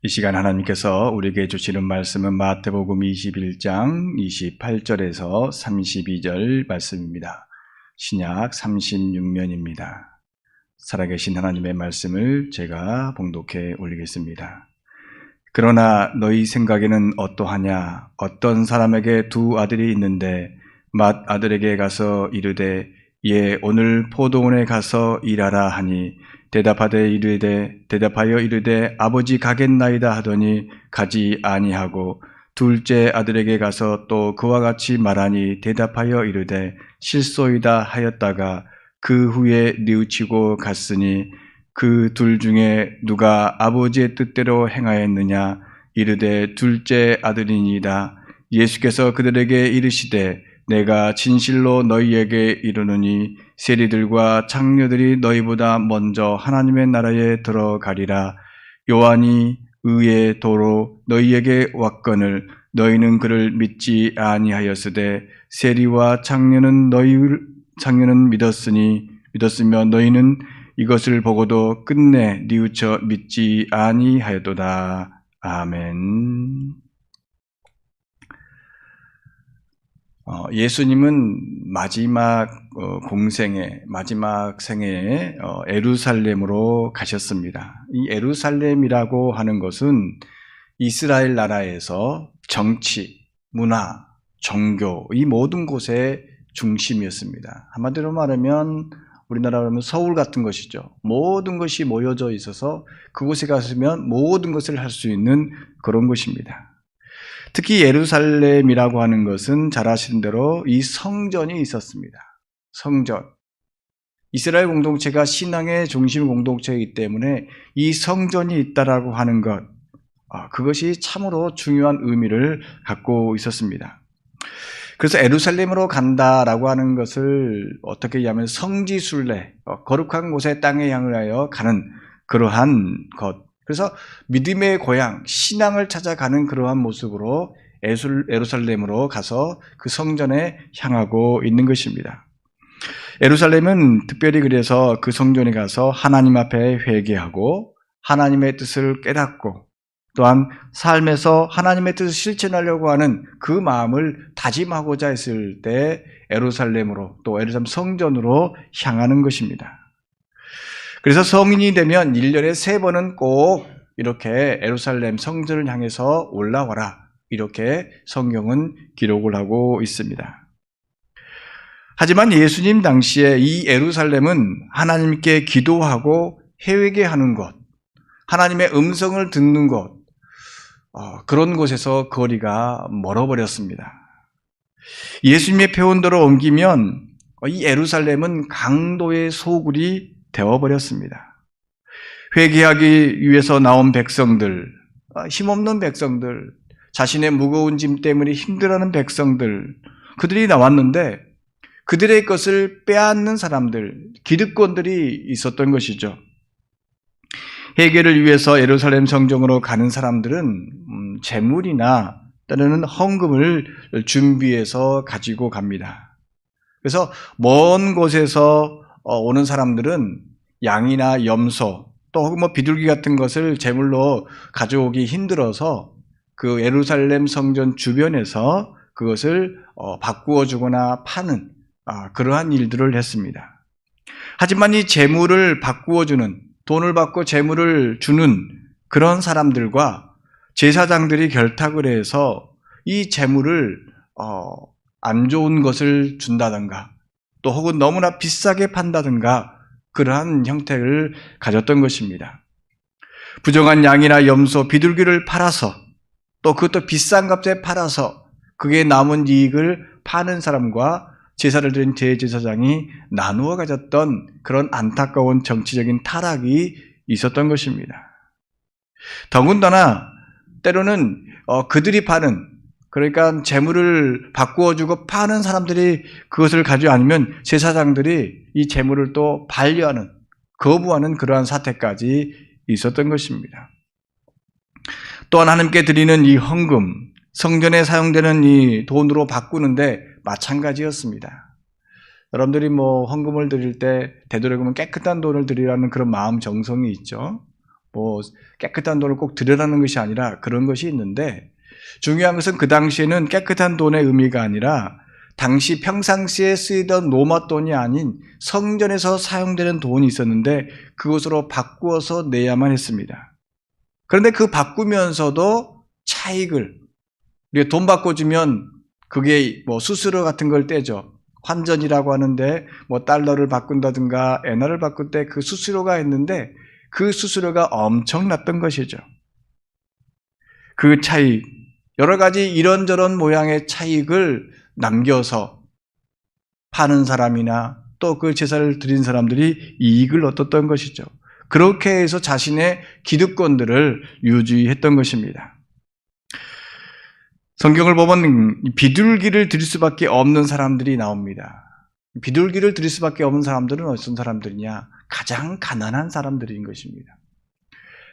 이 시간 하나님께서 우리에게 주시는 말씀은 마태복음 21장 28절에서 32절 말씀입니다. 신약 36면입니다. 살아계신 하나님의 말씀을 제가 봉독해 올리겠습니다. 그러나 너희 생각에는 어떠하냐? 어떤 사람에게 두 아들이 있는데 맏아들에게 가서 이르되 예 오늘 포도원에 가서 일하라 하니 대답하여 이르되 아버지 가겠나이다 하더니 가지 아니하고 둘째 아들에게 가서 또 그와 같이 말하니 대답하여 이르되 실소이다 하였다가 그 후에 뉘우치고 갔으니 그 둘 중에 누가 아버지의 뜻대로 행하였느냐? 이르되 둘째 아들이니이다. 예수께서 그들에게 이르시되 내가 진실로 너희에게 이르노니 세리들과 장녀들이 너희보다 먼저 하나님의 나라에 들어가리라. 요한이 의의 도로 너희에게 왔거늘 너희는 그를 믿지 아니하였으되 세리와 장녀는 믿었으며 너희는 이것을 보고도 끝내 뉘우쳐 믿지 아니하였도다. 아멘. 예수님은 마지막 마지막 생애에 예루살렘으로 가셨습니다. 이 예루살렘이라고 하는 것은 이스라엘 나라에서 정치, 문화, 종교 이 모든 곳의 중심이었습니다. 한마디로 말하면 우리나라로 하면 서울 같은 것이죠. 모든 것이 모여져 있어서 그곳에 갔으면 모든 것을 할 수 있는 그런 곳입니다. 특히 예루살렘이라고 하는 것은 잘 아시는 대로 이 성전이 있었습니다. 성전. 이스라엘 공동체가 신앙의 중심 공동체이기 때문에 이 성전이 있다라고 하는 것, 그것이 참으로 중요한 의미를 갖고 있었습니다. 그래서 예루살렘으로 간다라고 하는 것을 어떻게 얘기하면 성지순례, 거룩한 곳의 땅에 향하여 가는 그러한 것. 그래서 믿음의 고향, 신앙을 찾아가는 그러한 모습으로 예루살렘으로 가서 그 성전에 향하고 있는 것입니다. 예루살렘은 특별히 그래서 그 성전에 가서 하나님 앞에 회개하고 하나님의 뜻을 깨닫고 또한 삶에서 하나님의 뜻을 실천하려고 하는 그 마음을 다짐하고자 했을 때 예루살렘으로 또 예루살렘 성전으로 향하는 것입니다. 그래서 성인이 되면 1년에 3번은 꼭 이렇게 예루살렘 성전을 향해서 올라와라. 이렇게 성경은 기록을 하고 있습니다. 하지만 예수님 당시에 이 예루살렘은 하나님께 기도하고 회개하는 곳, 하나님의 음성을 듣는 곳, 그런 곳에서 거리가 멀어버렸습니다. 예수님의 표현대로 옮기면 이 예루살렘은 강도의 소굴이 되어버렸습니다. 회개하기 위해서 나온 백성들, 힘없는 백성들, 자신의 무거운 짐 때문에 힘들어하는 백성들, 그들이 나왔는데 그들의 것을 빼앗는 사람들, 기득권들이 있었던 것이죠. 회개를 위해서 예루살렘 성전으로 가는 사람들은 재물이나 때로는 헌금을 준비해서 가지고 갑니다. 그래서 먼 곳에서 오는 사람들은 양이나 염소 또 혹은 비둘기 같은 것을 제물로 가져오기 힘들어서 그 예루살렘 성전 주변에서 그것을 바꾸어 주거나 파는 그러한 일들을 했습니다. 하지만 이 제물을 바꾸어 주는, 돈을 받고 제물을 주는 그런 사람들과 제사장들이 결탁을 해서 이 제물을 안 좋은 것을 준다든가 또 혹은 너무나 비싸게 판다든가 그러한 형태를 가졌던 것입니다. 부정한 양이나 염소, 비둘기를 팔아서 또 그것도 비싼 값에 팔아서 그게 남은 이익을 파는 사람과 제사를 드린 대제사장이 나누어 가졌던 그런 안타까운 정치적인 타락이 있었던 것입니다. 더군다나 때로는 그들이 파는, 그러니까 재물을 바꾸어주고 파는 사람들이 그것을 가지고 아니면 제사장들이 이 재물을 또 반려하는, 거부하는 그러한 사태까지 있었던 것입니다. 또한 하나님께 드리는 이 헌금, 성전에 사용되는 이 돈으로 바꾸는데 마찬가지였습니다. 여러분들이 헌금을 드릴 때 되도록이면 깨끗한 돈을 드리라는 그런 마음 정성이 있죠. 뭐 깨끗한 돈을 꼭 드려라는 것이 아니라 그런 것이 있는데, 중요한 것은 그 당시에는 깨끗한 돈의 의미가 아니라 당시 평상시에 쓰이던 로마 돈이 아닌 성전에서 사용되는 돈이 있었는데 그것으로 바꾸어서 내야만 했습니다. 그런데 그 바꾸면서도 차익을, 우리가 돈 바꿔주면 그게 뭐 수수료 같은 걸 떼죠. 환전이라고 하는데 뭐 달러를 바꾼다든가 엔화를 바꿀 때 그 수수료가 있는데 그 수수료가 엄청났던 것이죠. 그 차익, 여러 가지 이런저런 모양의 차익을 남겨서 파는 사람이나 또 그 제사를 드린 사람들이 이익을 얻었던 것이죠. 그렇게 해서 자신의 기득권들을 유지했던 것입니다. 성경을 보면 비둘기를 드릴 수밖에 없는 사람들이 나옵니다. 비둘기를 드릴 수밖에 없는 사람들은 어떤 사람들이냐? 가장 가난한 사람들인 것입니다.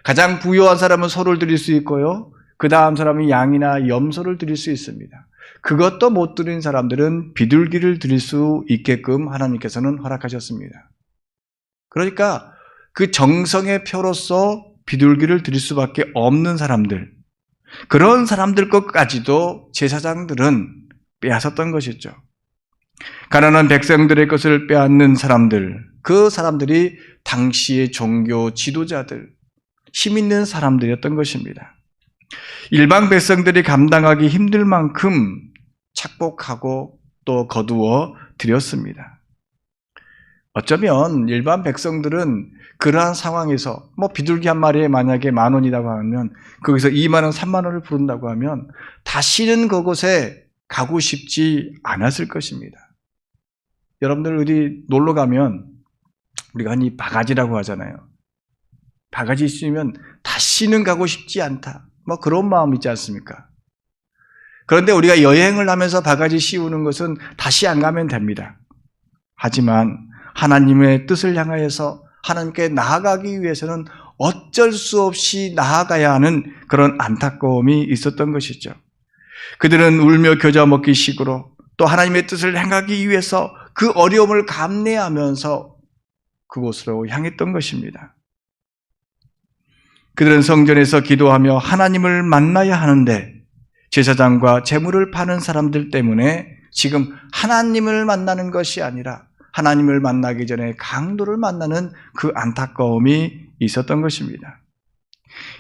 가장 부유한 사람은 소를 드릴 수 있고요. 그 다음 사람이 양이나 염소를 드릴 수 있습니다. 그것도 못 드린 사람들은 비둘기를 드릴 수 있게끔 하나님께서는 허락하셨습니다. 그러니까 그 정성의 표로서 비둘기를 드릴 수밖에 없는 사람들, 그런 사람들 것까지도 제사장들은 빼앗았던 것이죠. 가난한 백성들의 것을 빼앗는 사람들, 그 사람들이 당시의 종교 지도자들, 힘 있는 사람들이었던 것입니다. 일반 백성들이 감당하기 힘들 만큼 착복하고 또 거두어 드렸습니다. 어쩌면 일반 백성들은 그러한 상황에서 비둘기 한 마리에 만약에 10,000원이라고 하면 거기서 20,000원, 30,000원을 부른다고 하면 다시는 그곳에 가고 싶지 않았을 것입니다. 여러분들 어디 놀러 가면 우리가 흔히 바가지라고 하잖아요. 바가지 있으면 다시는 가고 싶지 않다. 그런 마음 있지 않습니까? 그런데 우리가 여행을 하면서 바가지 씌우는 것은 다시 안 가면 됩니다. 하지만 하나님의 뜻을 향하여서 하나님께 나아가기 위해서는 어쩔 수 없이 나아가야 하는 그런 안타까움이 있었던 것이죠. 그들은 울며 겨자 먹기 식으로 또 하나님의 뜻을 행하기 위해서 그 어려움을 감내하면서 그곳으로 향했던 것입니다. 그들은 성전에서 기도하며 하나님을 만나야 하는데 제사장과 제물을 파는 사람들 때문에 지금 하나님을 만나는 것이 아니라 하나님을 만나기 전에 강도를 만나는 그 안타까움이 있었던 것입니다.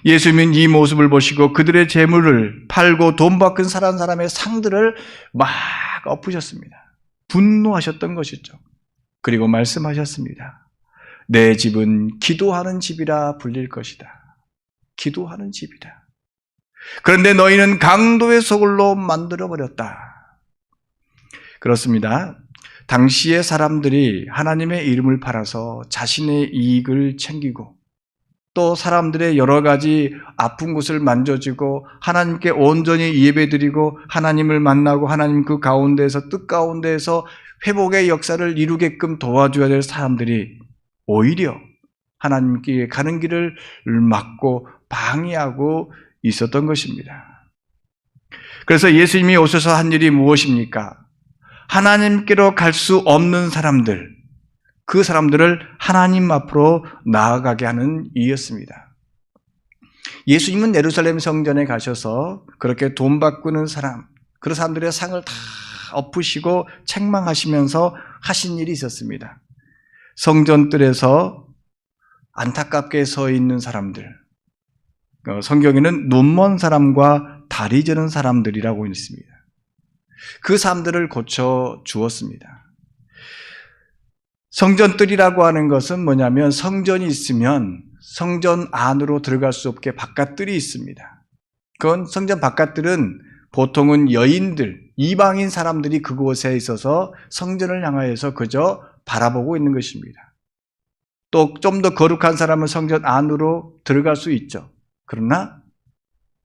예수님은 이 모습을 보시고 그들의 재물을 팔고 돈 바꾼 사람의 상들을 막 엎으셨습니다. 분노하셨던 것이죠. 그리고 말씀하셨습니다. 내 집은 기도하는 집이라 불릴 것이다. 기도하는 집이다. 그런데 너희는 강도의 소굴로 만들어버렸다. 그렇습니다. 당시의 사람들이 하나님의 이름을 팔아서 자신의 이익을 챙기고 또 사람들의 여러 가지 아픈 곳을 만져주고 하나님께 온전히 예배드리고 하나님을 만나고 하나님 그 가운데에서 뜻 가운데에서 회복의 역사를 이루게끔 도와줘야 될 사람들이 오히려 하나님께 가는 길을 막고 방해하고 있었던 것입니다. 그래서 예수님이 오셔서 한 일이 무엇입니까? 하나님께로 갈 수 없는 사람들, 그 사람들을 하나님 앞으로 나아가게 하는 일이었습니다. 예수님은 예루살렘 성전에 가셔서 그렇게 돈 바꾸는 사람, 그런 사람들의 상을 다 엎으시고 책망하시면서 하신 일이 있었습니다. 성전뜰에서 안타깝게 서 있는 사람들, 성경에는 눈먼 사람과 다리 저는 사람들이라고 있습니다. 그 사람들을 고쳐 주었습니다. 성전뜰이라고 하는 것은 뭐냐면 성전이 있으면 성전 안으로 들어갈 수 없게 바깥뜰이 있습니다. 그건 성전 바깥뜰은 보통은 여인들, 이방인 사람들이 그곳에 있어서 성전을 향하여서 그저 바라보고 있는 것입니다. 또 좀 더 거룩한 사람은 성전 안으로 들어갈 수 있죠. 그러나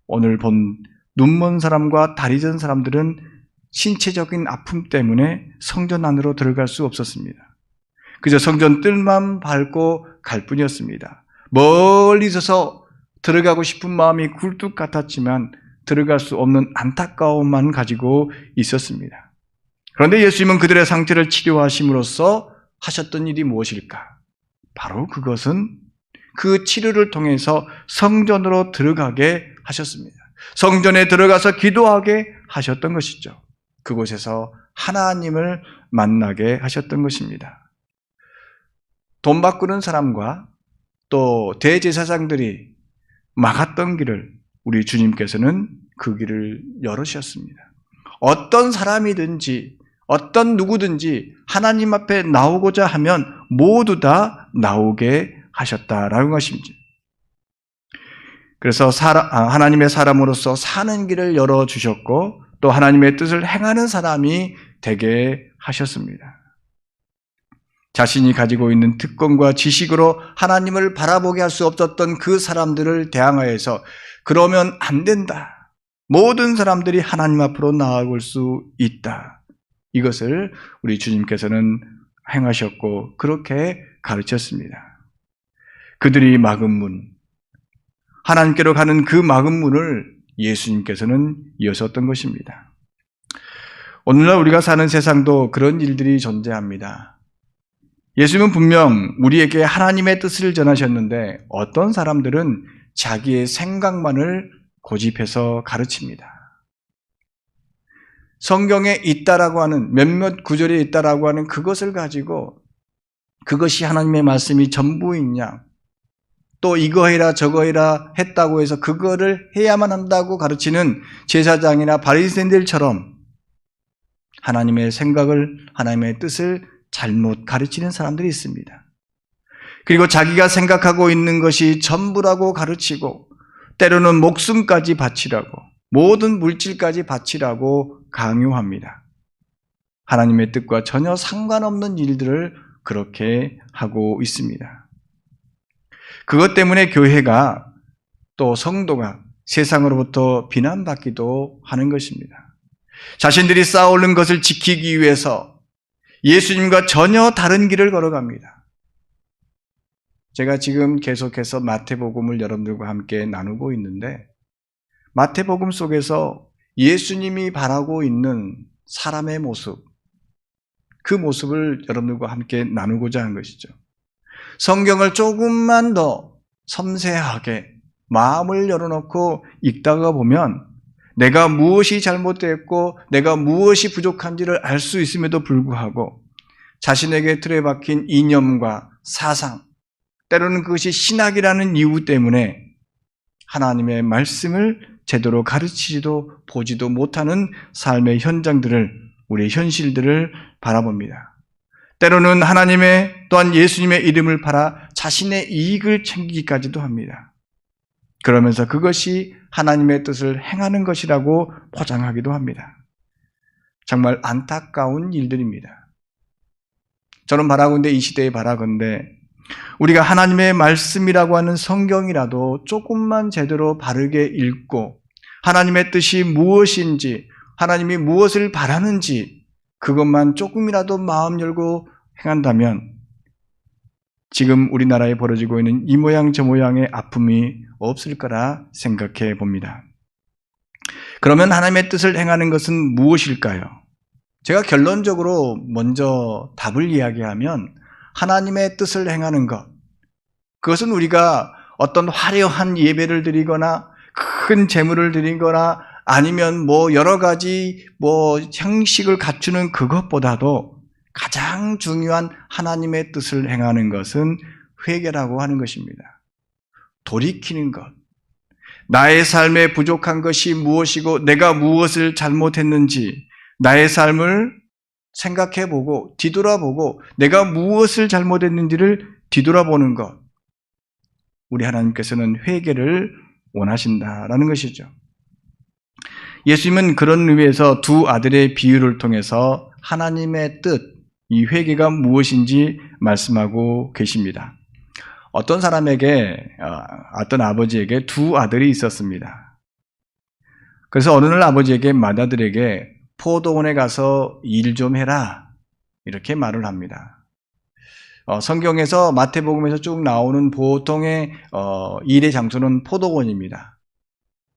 오늘 본 눈먼 사람과 다리 전 사람들은 신체적인 아픔 때문에 성전 안으로 들어갈 수 없었습니다. 그저 성전 뜰만 밟고 갈 뿐이었습니다. 멀리 있어서 들어가고 싶은 마음이 굴뚝 같았지만 들어갈 수 없는 안타까움만 가지고 있었습니다. 그런데 예수님은 그들의 상처를 치료하심으로써 하셨던 일이 무엇일까? 바로 그것은 그 치료를 통해서 성전으로 들어가게 하셨습니다. 성전에 들어가서 기도하게 하셨던 것이죠. 그곳에서 하나님을 만나게 하셨던 것입니다. 돈 바꾸는 사람과 또 대제사장들이 막았던 길을 우리 주님께서는 그 길을 열으셨습니다. 어떤 사람이든지 어떤 누구든지 하나님 앞에 나오고자 하면 모두 다 나오게 하셨다라는 것입니다. 그래서 하나님의 사람으로서 사는 길을 열어주셨고 또 하나님의 뜻을 행하는 사람이 되게 하셨습니다. 자신이 가지고 있는 특권과 지식으로 하나님을 바라보게 할 수 없었던 그 사람들을 대항하여서 그러면 안 된다. 모든 사람들이 하나님 앞으로 나아올 수 있다. 이것을 우리 주님께서는 행하셨고 그렇게 가르쳤습니다. 그들이 막은 문, 하나님께로 가는 그 막은 문을 예수님께서는 여셨던 것입니다. 오늘날 우리가 사는 세상도 그런 일들이 존재합니다. 예수님은 분명 우리에게 하나님의 뜻을 전하셨는데 어떤 사람들은 자기의 생각만을 고집해서 가르칩니다. 성경에 있다라고 하는 몇몇 구절에 있다라고 하는 그것을 가지고 그것이 하나님의 말씀이 전부인 양, 또 이거 해라 저거 해라 했다고 해서 그거를 해야만 한다고 가르치는 제사장이나 바리새인들처럼 하나님의 생각을, 하나님의 뜻을 잘못 가르치는 사람들이 있습니다. 그리고 자기가 생각하고 있는 것이 전부라고 가르치고 때로는 목숨까지 바치라고, 모든 물질까지 바치라고 강요합니다. 하나님의 뜻과 전혀 상관없는 일들을 그렇게 하고 있습니다. 그것 때문에 교회가 또 성도가 세상으로부터 비난받기도 하는 것입니다. 자신들이 쌓아올린 것을 지키기 위해서 예수님과 전혀 다른 길을 걸어갑니다. 제가 지금 계속해서 마태복음을 여러분들과 함께 나누고 있는데 마태복음 속에서 예수님이 바라고 있는 사람의 모습, 그 모습을 여러분들과 함께 나누고자 하는 것이죠. 성경을 조금만 더 섬세하게 마음을 열어놓고 읽다가 보면 내가 무엇이 잘못되었고 내가 무엇이 부족한지를 알 수 있음에도 불구하고 자신에게 틀에 박힌 이념과 사상, 때로는 그것이 신학이라는 이유 때문에 하나님의 말씀을 제대로 가르치지도 보지도 못하는 삶의 현장들을, 우리의 현실들을 바라봅니다. 때로는 하나님의 또한 예수님의 이름을 팔아 자신의 이익을 챙기기까지도 합니다. 그러면서 그것이 하나님의 뜻을 행하는 것이라고 포장하기도 합니다. 정말 안타까운 일들입니다. 저는 바라건대, 이 시대에 바라건대 우리가 하나님의 말씀이라고 하는 성경이라도 조금만 제대로 바르게 읽고 하나님의 뜻이 무엇인지, 하나님이 무엇을 바라는지 그것만 조금이라도 마음 열고 행한다면 지금 우리나라에 벌어지고 있는 이 모양 저 모양의 아픔이 없을 거라 생각해 봅니다. 그러면 하나님의 뜻을 행하는 것은 무엇일까요? 제가 결론적으로 먼저 답을 이야기하면 하나님의 뜻을 행하는 것, 그것은 우리가 어떤 화려한 예배를 드리거나 큰 제물을 드리거나 아니면 여러 가지 형식을 갖추는 그것보다도 가장 중요한 하나님의 뜻을 행하는 것은 회개라고 하는 것입니다. 돌이키는 것. 나의 삶에 부족한 것이 무엇이고 내가 무엇을 잘못했는지 나의 삶을 생각해보고 뒤돌아보고 내가 무엇을 잘못했는지를 뒤돌아보는 것. 우리 하나님께서는 회개를 원하신다라는 것이죠. 예수님은 그런 의미에서 두 아들의 비유를 통해서 하나님의 뜻, 이 회개가 무엇인지 말씀하고 계십니다. 어떤 사람에게, 어떤 아버지에게 두 아들이 있었습니다. 그래서 어느 날 아버지에게 맏아들에게 포도원에 가서 일 좀 해라 이렇게 말을 합니다. 성경에서 마태복음에서 쭉 나오는 보통의 일의 장소는 포도원입니다.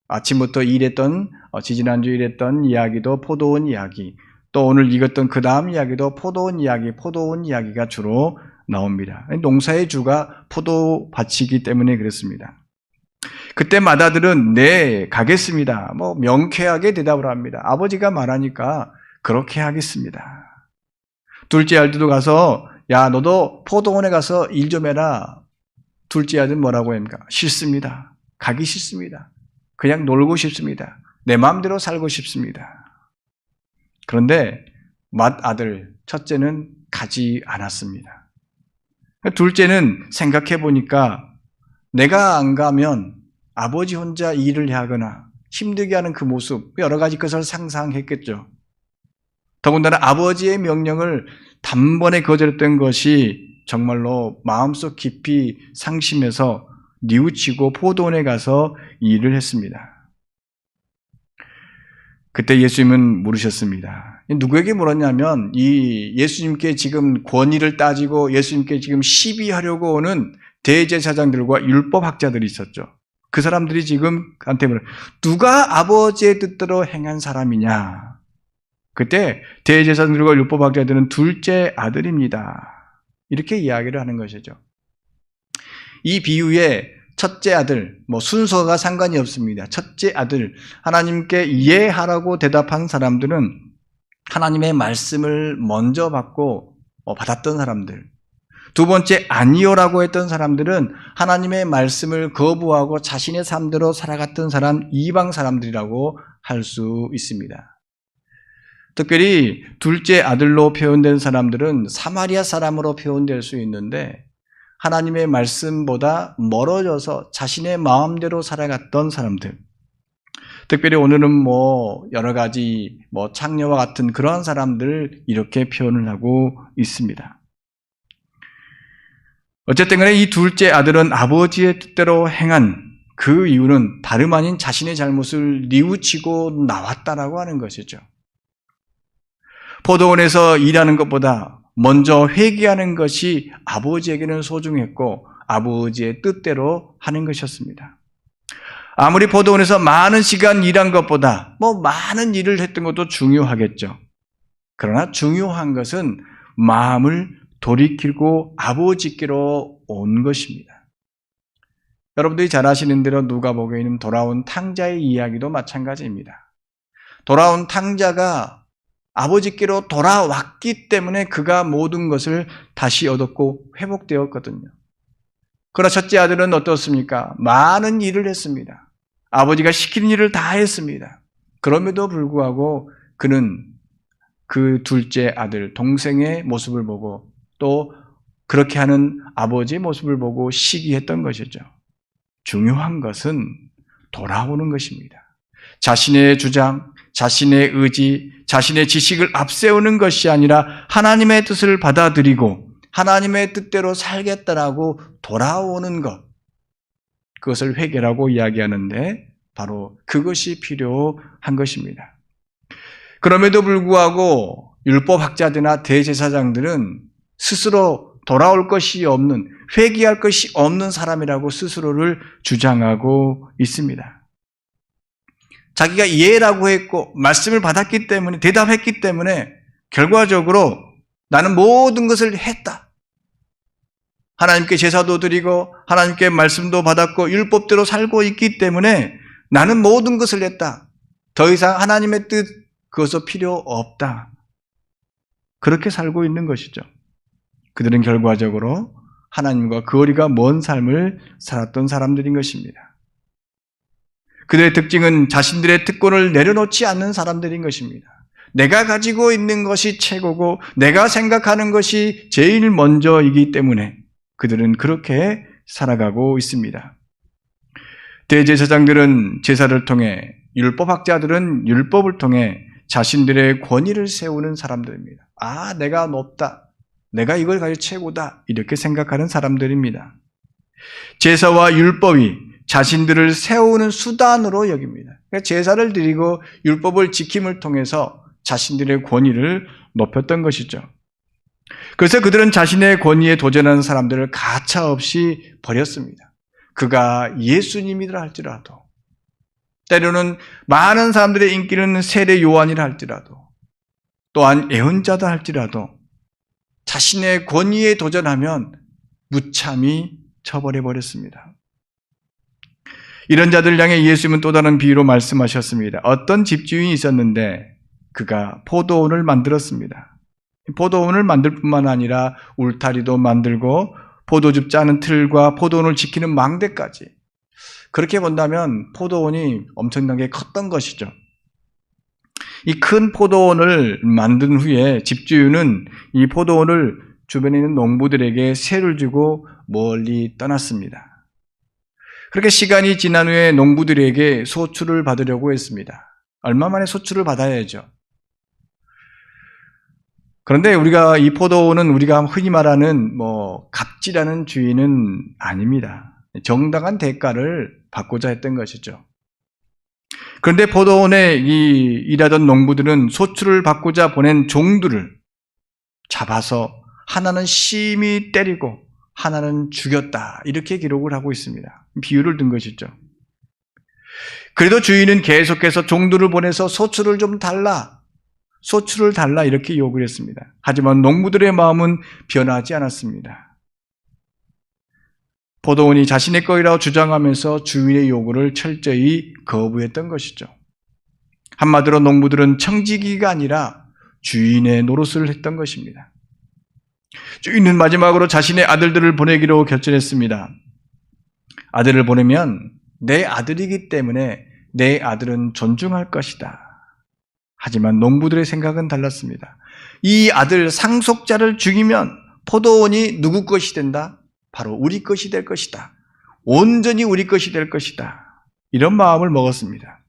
아침부터 일했던, 지지난주 일했던 이야기도 포도원 이야기, 또 오늘 읽었던 그 다음 이야기도 포도원 이야기가 주로 나옵니다. 농사의 주가 포도밭이기 때문에 그렇습니다. 그때 맏아들은 네, 가겠습니다. 명쾌하게 대답을 합니다. 아버지가 말하니까 그렇게 하겠습니다. 둘째 아들도 가서 야, 너도 포도원에 가서 일 좀 해라. 둘째 아들은 뭐라고 합니까? 싫습니다. 가기 싫습니다. 그냥 놀고 싶습니다. 내 마음대로 살고 싶습니다. 그런데 맏아들, 첫째는 가지 않았습니다. 둘째는 생각해 보니까 내가 안 가면 아버지 혼자 일을 하거나 힘들게 하는 그 모습, 여러 가지 것을 상상했겠죠. 더군다나 아버지의 명령을 단번에 거절했던 것이 정말로 마음속 깊이 상심해서 뉘우치고 포도원에 가서 일을 했습니다. 그때 예수님은 물으셨습니다. 누구에게 물었냐면 이 예수님께 지금 권위를 따지고 예수님께 지금 시비하려고 오는 대제사장들과 율법학자들이 있었죠. 그 사람들이 지금 한테 물어요. 누가 아버지의 뜻대로 행한 사람이냐? 그때 대제사장들과 율법학자들은 둘째 아들입니다. 이렇게 이야기를 하는 것이죠. 이 비유에 첫째 아들, 순서가 상관이 없습니다. 첫째 아들, 하나님께 이해하라고 대답한 사람들은 하나님의 말씀을 먼저 받고 받았던 사람들. 두 번째 아니요라고 했던 사람들은 하나님의 말씀을 거부하고 자신의 삶대로 살아갔던 사람, 이방 사람들이라고 할 수 있습니다. 특별히 둘째 아들로 표현된 사람들은 사마리아 사람으로 표현될 수 있는데 하나님의 말씀보다 멀어져서 자신의 마음대로 살아갔던 사람들. 특별히 오늘은 여러 가지 창녀와 같은 그러한 사람들을 이렇게 표현을 하고 있습니다. 어쨌든 간에 이 둘째 아들은 아버지의 뜻대로 행한 그 이유는 다름 아닌 자신의 잘못을 뉘우치고 나왔다라고 하는 것이죠. 포도원에서 일하는 것보다 먼저 회개하는 것이 아버지에게는 소중했고 아버지의 뜻대로 하는 것이었습니다. 아무리 포도원에서 많은 시간 일한 것보다 많은 일을 했던 것도 중요하겠죠. 그러나 중요한 것은 마음을 돌이키고 아버지께로 온 것입니다. 여러분들이 잘 아시는 대로 누가복음에 돌아온 탕자의 이야기도 마찬가지입니다. 돌아온 탕자가 아버지께로 돌아왔기 때문에 그가 모든 것을 다시 얻었고 회복되었거든요. 그러나 첫째 아들은 어떻습니까? 많은 일을 했습니다. 아버지가 시키는 일을 다 했습니다. 그럼에도 불구하고 그는 그 둘째 아들, 동생의 모습을 보고 또 그렇게 하는 아버지의 모습을 보고 시기했던 것이죠. 중요한 것은 돌아오는 것입니다. 자신의 주장, 자신의 의지, 자신의 지식을 앞세우는 것이 아니라 하나님의 뜻을 받아들이고 하나님의 뜻대로 살겠다라고 돌아오는 것. 그것을 회개라고 이야기하는데 바로 그것이 필요한 것입니다. 그럼에도 불구하고 율법학자들이나 대제사장들은 스스로 돌아올 것이 없는, 회개할 것이 없는 사람이라고 스스로를 주장하고 있습니다. 자기가 이해라고 했고 말씀을 받았기 때문에, 대답했기 때문에 결과적으로 나는 모든 것을 했다. 하나님께 제사도 드리고 하나님께 말씀도 받았고 율법대로 살고 있기 때문에 나는 모든 것을 했다. 더 이상 하나님의 뜻 그것도 필요 없다. 그렇게 살고 있는 것이죠. 그들은 결과적으로 하나님과 거리가 먼 삶을 살았던 사람들인 것입니다. 그들의 특징은 자신들의 특권을 내려놓지 않는 사람들인 것입니다. 내가 가지고 있는 것이 최고고 내가 생각하는 것이 제일 먼저이기 때문에 그들은 그렇게 살아가고 있습니다. 대제사장들은 제사를 통해, 율법학자들은 율법을 통해 자신들의 권위를 세우는 사람들입니다. 아, 내가 높다. 내가 이걸 가지고 최고다. 이렇게 생각하는 사람들입니다. 제사와 율법이 자신들을 세우는 수단으로 여깁니다. 그러니까 제사를 드리고 율법을 지킴을 통해서 자신들의 권위를 높였던 것이죠. 그래서 그들은 자신의 권위에 도전하는 사람들을 가차없이 버렸습니다. 그가 예수님이라 할지라도, 때로는 많은 사람들의 인기는 세례 요한이라 할지라도, 또한 예언자다 할지라도 자신의 권위에 도전하면 무참히 처벌해 버렸습니다. 이런 자들 향해 예수님은 또 다른 비유로 말씀하셨습니다. 어떤 집주인이 있었는데 그가 포도원을 만들었습니다. 포도원을 만들 뿐만 아니라 울타리도 만들고 포도즙 짜는 틀과 포도원을 지키는 망대까지. 그렇게 본다면 포도원이 엄청나게 컸던 것이죠. 이 큰 포도원을 만든 후에 집주인은 이 포도원을 주변에 있는 농부들에게 세를 주고 멀리 떠났습니다. 그렇게 시간이 지난 후에 농부들에게 소출을 받으려고 했습니다. 얼마 만에 소출을 받아야죠. 그런데 우리가 이 포도원은 우리가 흔히 말하는 갑질하는 주인은 아닙니다. 정당한 대가를 받고자 했던 것이죠. 그런데 포도원에 일하던 농부들은 소출을 받고자 보낸 종들을 잡아서 하나는 심히 때리고 하나는 죽였다. 이렇게 기록을 하고 있습니다. 비유를 든 것이죠. 그래도 주인은 계속해서 종들을 보내서 소출을 좀 달라. 소출을 달라 이렇게 요구를 했습니다. 하지만 농부들의 마음은 변하지 않았습니다. 포도원이 자신의 거이라고 주장하면서 주인의 요구를 철저히 거부했던 것이죠. 한마디로 농부들은 청지기가 아니라 주인의 노릇을 했던 것입니다. 주인은 마지막으로 자신의 아들들을 보내기로 결정했습니다. 아들을 보내면 내 아들이기 때문에 내 아들은 존중할 것이다. 하지만 농부들의 생각은 달랐습니다. 이 아들 상속자를 죽이면 포도원이 누구 것이 된다? 바로 우리 것이 될 것이다. 온전히 우리 것이 될 것이다. 이런 마음을 먹었습니다.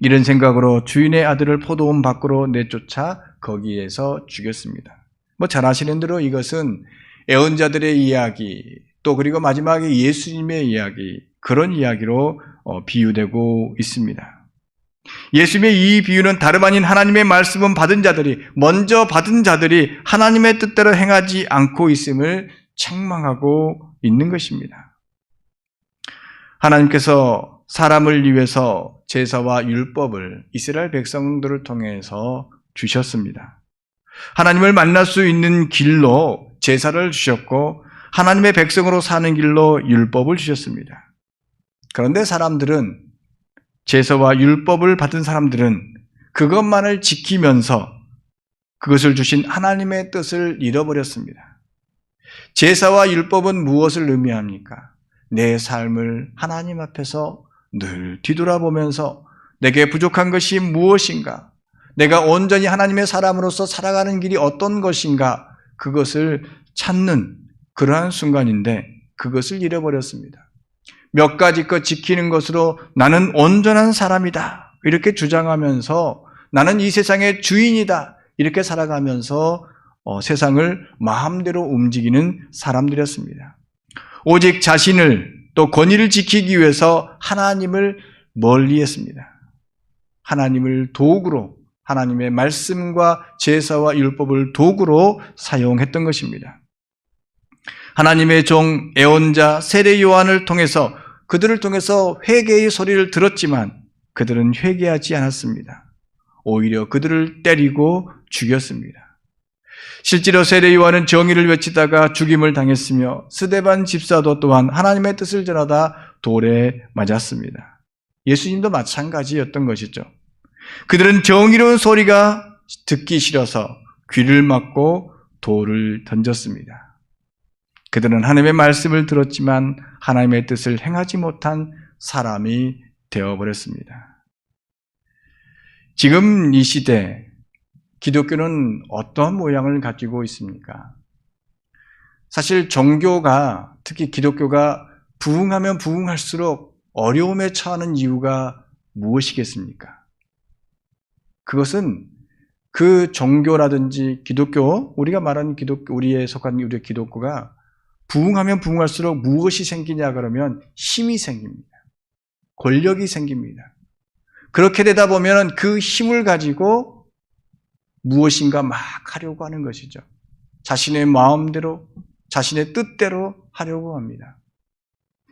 이런 생각으로 주인의 아들을 포도원 밖으로 내쫓아 거기에서 죽였습니다. 잘 아시는 대로 이것은 애언자들의 이야기, 또 그리고 마지막에 예수님의 이야기, 그런 이야기로 비유되고 있습니다. 예수님의 이 비유는 다름 아닌 하나님의 말씀은 먼저 받은 자들이 하나님의 뜻대로 행하지 않고 있음을 책망하고 있는 것입니다. 하나님께서 사람을 위해서 제사와 율법을 이스라엘 백성들을 통해서 주셨습니다. 하나님을 만날 수 있는 길로 제사를 주셨고 하나님의 백성으로 사는 길로 율법을 주셨습니다. 그런데 제사와 율법을 받은 사람들은 그것만을 지키면서 그것을 주신 하나님의 뜻을 잃어버렸습니다. 제사와 율법은 무엇을 의미합니까? 내 삶을 하나님 앞에서 늘 뒤돌아보면서 내게 부족한 것이 무엇인가? 내가 온전히 하나님의 사람으로서 살아가는 길이 어떤 것인가? 그것을 찾는 그러한 순간인데 그것을 잃어버렸습니다. 몇 가지 것 지키는 것으로 나는 온전한 사람이다. 이렇게 주장하면서 나는 이 세상의 주인이다. 이렇게 살아가면서 세상을 마음대로 움직이는 사람들이었습니다. 오직 자신을 또 권위를 지키기 위해서 하나님을 멀리했습니다. 하나님을 도구로 하나님의 말씀과 제사와 율법을 도구로 사용했던 것입니다. 하나님의 종 애언자 세례 요한을 통해서 그들을 통해서 회개의 소리를 들었지만 그들은 회개하지 않았습니다. 오히려 그들을 때리고 죽였습니다. 실제로 세례 요한은 정의를 외치다가 죽임을 당했으며 스데반 집사도 또한 하나님의 뜻을 전하다 돌에 맞았습니다. 예수님도 마찬가지였던 것이죠. 그들은 정의로운 소리가 듣기 싫어서 귀를 막고 돌을 던졌습니다. 그들은 하나님의 말씀을 들었지만 하나님의 뜻을 행하지 못한 사람이 되어버렸습니다. 지금 이 시대 기독교는 어떠한 모양을 가지고 있습니까? 사실 종교가, 특히 기독교가 부흥하면 부흥할수록 어려움에 처하는 이유가 무엇이겠습니까? 그것은 그 종교라든지 기독교, 우리가 말하는 기독교, 우리에 속한 우리의 기독교가 부흥하면 부흥할수록 무엇이 생기냐 그러면 힘이 생깁니다. 권력이 생깁니다. 그렇게 되다 보면 그 힘을 가지고 무엇인가 막 하려고 하는 것이죠. 자신의 마음대로, 자신의 뜻대로 하려고 합니다.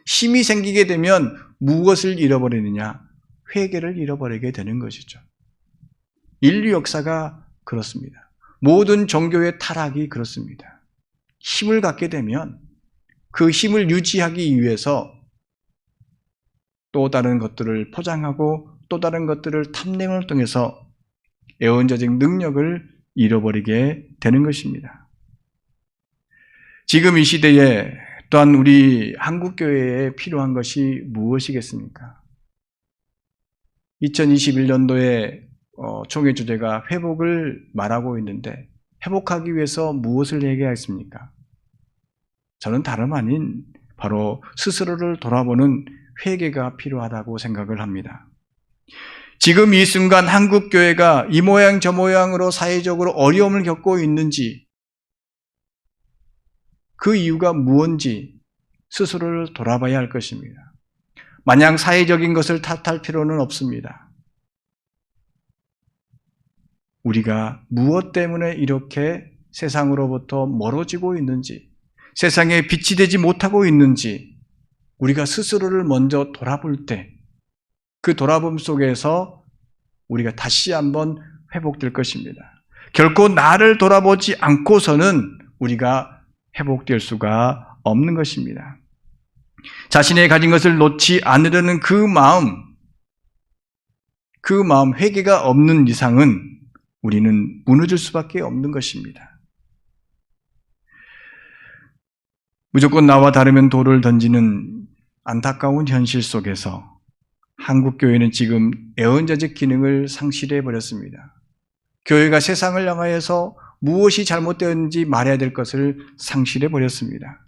힘이 생기게 되면 무엇을 잃어버리느냐? 회개를 잃어버리게 되는 것이죠. 인류 역사가 그렇습니다. 모든 종교의 타락이 그렇습니다. 힘을 갖게 되면 그 힘을 유지하기 위해서 또 다른 것들을 포장하고 또 다른 것들을 탐내을 통해서 예언자적 능력을 잃어버리게 되는 것입니다. 지금 이 시대에 또한 우리 한국교회에 필요한 것이 무엇이겠습니까? 2021년도에 총회 주제가 회복을 말하고 있는데 회복하기 위해서 무엇을 얘기하겠습니까? 저는 다름 아닌 바로 스스로를 돌아보는 회개가 필요하다고 생각을 합니다. 지금 이 순간 한국교회가 이 모양 저 모양으로 사회적으로 어려움을 겪고 있는지, 그 이유가 무엇인지 스스로를 돌아봐야 할 것입니다. 마냥 사회적인 것을 탓할 필요는 없습니다. 우리가 무엇 때문에 이렇게 세상으로부터 멀어지고 있는지, 세상에 빛이 되지 못하고 있는지 우리가 스스로를 먼저 돌아볼 때 그 돌아봄 속에서 우리가 다시 한번 회복될 것입니다. 결코 나를 돌아보지 않고서는 우리가 회복될 수가 없는 것입니다. 자신의 가진 것을 놓지 않으려는 그 마음, 회개가 없는 이상은 우리는 무너질 수밖에 없는 것입니다. 무조건 나와 다르면 돌을 던지는 안타까운 현실 속에서 한국교회는 지금 예언자적 기능을 상실해 버렸습니다. 교회가 세상을 향하여서 무엇이 잘못되었는지 말해야 될 것을 상실해 버렸습니다.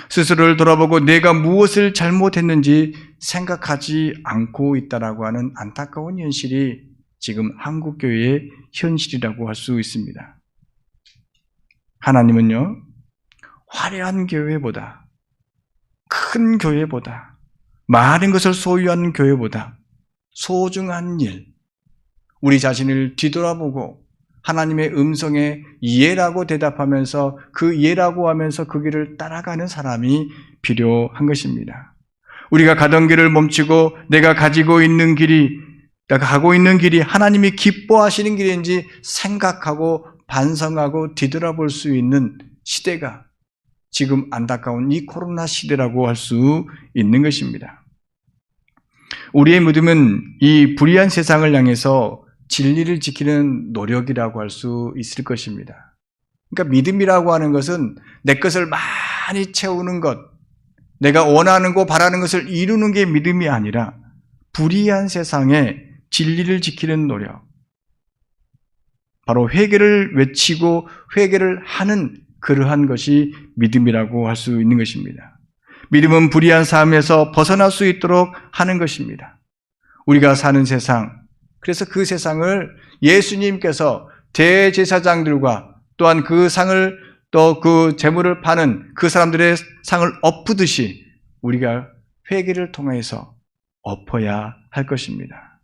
스스로를 돌아보고 내가 무엇을 잘못했는지 생각하지 않고 있다라고 하는 안타까운 현실이 지금 한국교회의 현실이라고 할 수 있습니다. 하나님은요, 화려한 교회보다, 큰 교회보다, 많은 것을 소유한 교회보다 소중한 일, 우리 자신을 뒤돌아보고 하나님의 음성에 예라고 대답하면서 그 예라고 하면서 그 길을 따라가는 사람이 필요한 것입니다. 우리가 가던 길을 멈추고 내가 가고 있는 길이 하나님이 기뻐하시는 길인지 생각하고 반성하고 뒤돌아볼 수 있는 시대가 지금 안타까운 이 코로나 시대라고 할 수 있는 것입니다. 우리의 믿음은 이 불의한 세상을 향해서 진리를 지키는 노력이라고 할 수 있을 것입니다. 그러니까 믿음이라고 하는 것은 내 것을 많이 채우는 것, 내가 원하는 거 바라는 것을 이루는 게 믿음이 아니라 불의한 세상에 진리를 지키는 노력, 바로 회개를 외치고 회개를 하는 그러한 것이 믿음이라고 할 수 있는 것입니다. 믿음은 불의한 삶에서 벗어날 수 있도록 하는 것입니다. 우리가 사는 세상, 그래서 그 세상을 예수님께서 대제사장들과 또한 그 상을 또 그 재물을 파는 그 사람들의 상을 엎으듯이 우리가 회개를 통해서 엎어야 할 것입니다.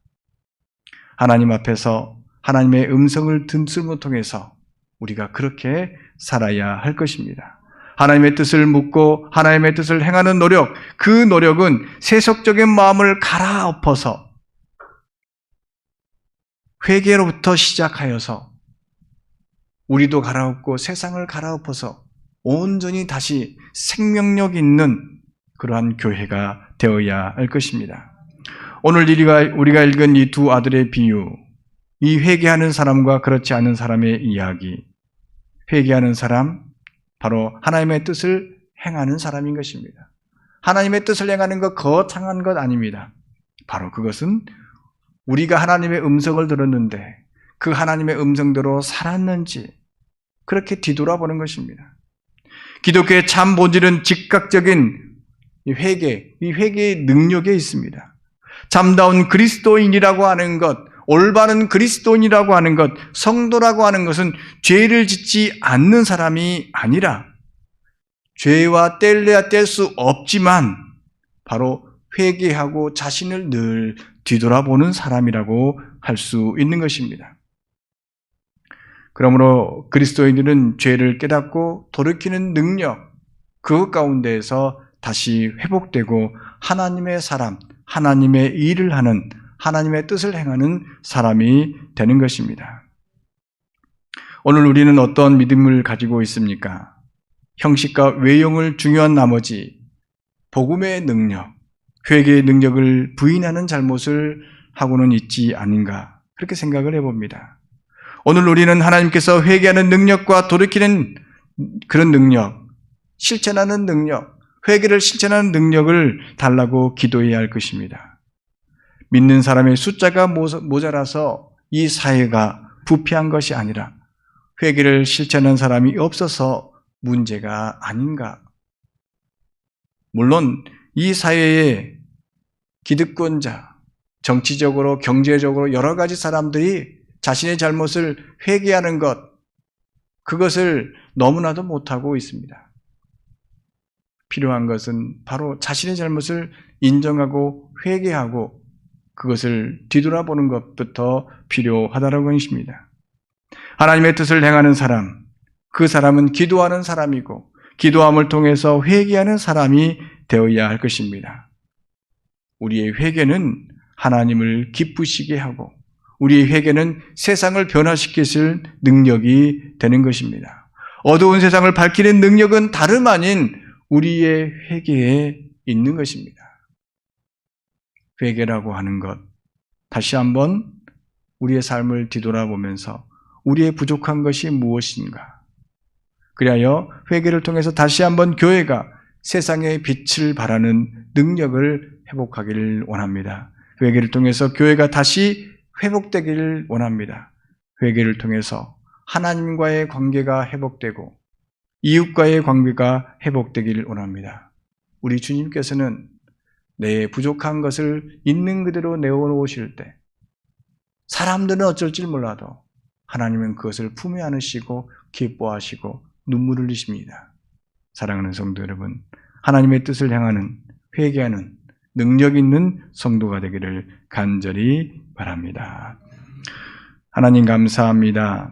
하나님 앞에서 하나님의 음성을 듣음을 통해서 우리가 그렇게 살아야 할 것입니다. 하나님의 뜻을 묻고 하나님의 뜻을 행하는 노력, 그 노력은 세속적인 마음을 갈아엎어서 회개로부터 시작하여서 우리도 갈아엎고 세상을 갈아엎어서 온전히 다시 생명력 있는 그러한 교회가 되어야 할 것입니다. 오늘 우리가 읽은 이 두 아들의 비유, 이 회개하는 사람과 그렇지 않은 사람의 이야기, 회개하는 사람, 바로 하나님의 뜻을 행하는 사람인 것입니다. 하나님의 뜻을 행하는 것 거창한 것 아닙니다. 바로 그것은 우리가 하나님의 음성을 들었는데 그 하나님의 음성대로 살았는지 그렇게 뒤돌아보는 것입니다. 기독교의 참 본질은 즉각적인 회개, 이 회개의 능력에 있습니다. 참다운 그리스도인이라고 하는 것, 올바른 그리스도인이라고 하는 것, 성도라고 하는 것은 죄를 짓지 않는 사람이 아니라 죄와 뗄래야 뗄 수 없지만 바로 회개하고 자신을 늘 뒤돌아보는 사람이라고 할 수 있는 것입니다. 그러므로 그리스도인들은 죄를 깨닫고 돌이키는 능력, 그 가운데에서 다시 회복되고 하나님의 사람, 하나님의 일을 하는, 하나님의 뜻을 행하는 사람이 되는 것입니다. 오늘 우리는 어떤 믿음을 가지고 있습니까? 형식과 외형을 중요한 나머지 복음의 능력, 회개의 능력을 부인하는 잘못을 하고는 있지 아닌가 그렇게 생각을 해봅니다. 오늘 우리는 하나님께서 회개하는 능력과 돌이키는 그런 능력, 실천하는 능력, 회개를 실천하는 능력을 달라고 기도해야 할 것입니다. 믿는 사람의 숫자가 모자라서 이 사회가 부패한 것이 아니라 회개를 실천하는 사람이 없어서 문제가 아닌가. 물론 이 사회에 기득권자, 정치적으로, 경제적으로 여러 가지 사람들이 자신의 잘못을 회개하는 것, 그것을 너무나도 못하고 있습니다. 필요한 것은 바로 자신의 잘못을 인정하고 회개하고 그것을 뒤돌아보는 것부터 필요하다는 것입니다. 하나님의 뜻을 행하는 사람, 그 사람은 기도하는 사람이고 기도함을 통해서 회개하는 사람이 되어야 할 것입니다. 우리의 회개는 하나님을 기쁘시게 하고 우리의 회개는 세상을 변화시키실 능력이 되는 것입니다. 어두운 세상을 밝히는 능력은 다름 아닌 우리의 회개에 있는 것입니다. 회개라고 하는 것, 다시 한번 우리의 삶을 뒤돌아보면서 우리의 부족한 것이 무엇인가? 그리하여 회개를 통해서 다시 한번 교회가 세상의 빛을 발하는 능력을 회복하기를 원합니다. 회개를 통해서 교회가 다시 회복되기를 원합니다. 회개를 통해서 하나님과의 관계가 회복되고 이웃과의 관계가 회복되기를 원합니다. 우리 주님께서는 내 부족한 것을 있는 그대로 내어놓으실 때 사람들은 어쩔 줄 몰라도 하나님은 그것을 품에 안으시고 기뻐하시고 눈물을 흘리십니다. 사랑하는 성도 여러분, 하나님의 뜻을 향하는 회개하는 능력 있는 성도가 되기를 간절히 바랍니다. 하나님 감사합니다.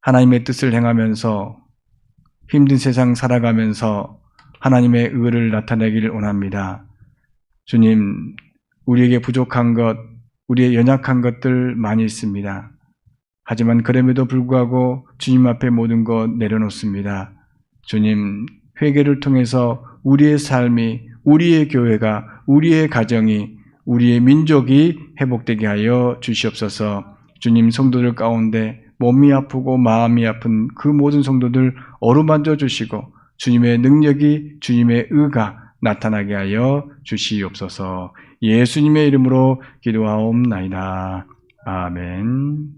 하나님의 뜻을 행하면서 힘든 세상 살아가면서 하나님의 의를 나타내기를 원합니다. 주님, 우리에게 부족한 것, 우리의 연약한 것들 많이 있습니다. 하지만 그럼에도 불구하고 주님 앞에 모든 것 내려놓습니다. 주님, 회개를 통해서 우리의 삶이, 우리의 교회가, 우리의 가정이, 우리의 민족이 회복되게 하여 주시옵소서. 주님, 성도들 가운데 몸이 아프고 마음이 아픈 그 모든 성도들 어루만져 주시고 주님의 능력이, 주님의 의가 나타나게 하여 주시옵소서. 예수님의 이름으로 기도하옵나이다. 아멘.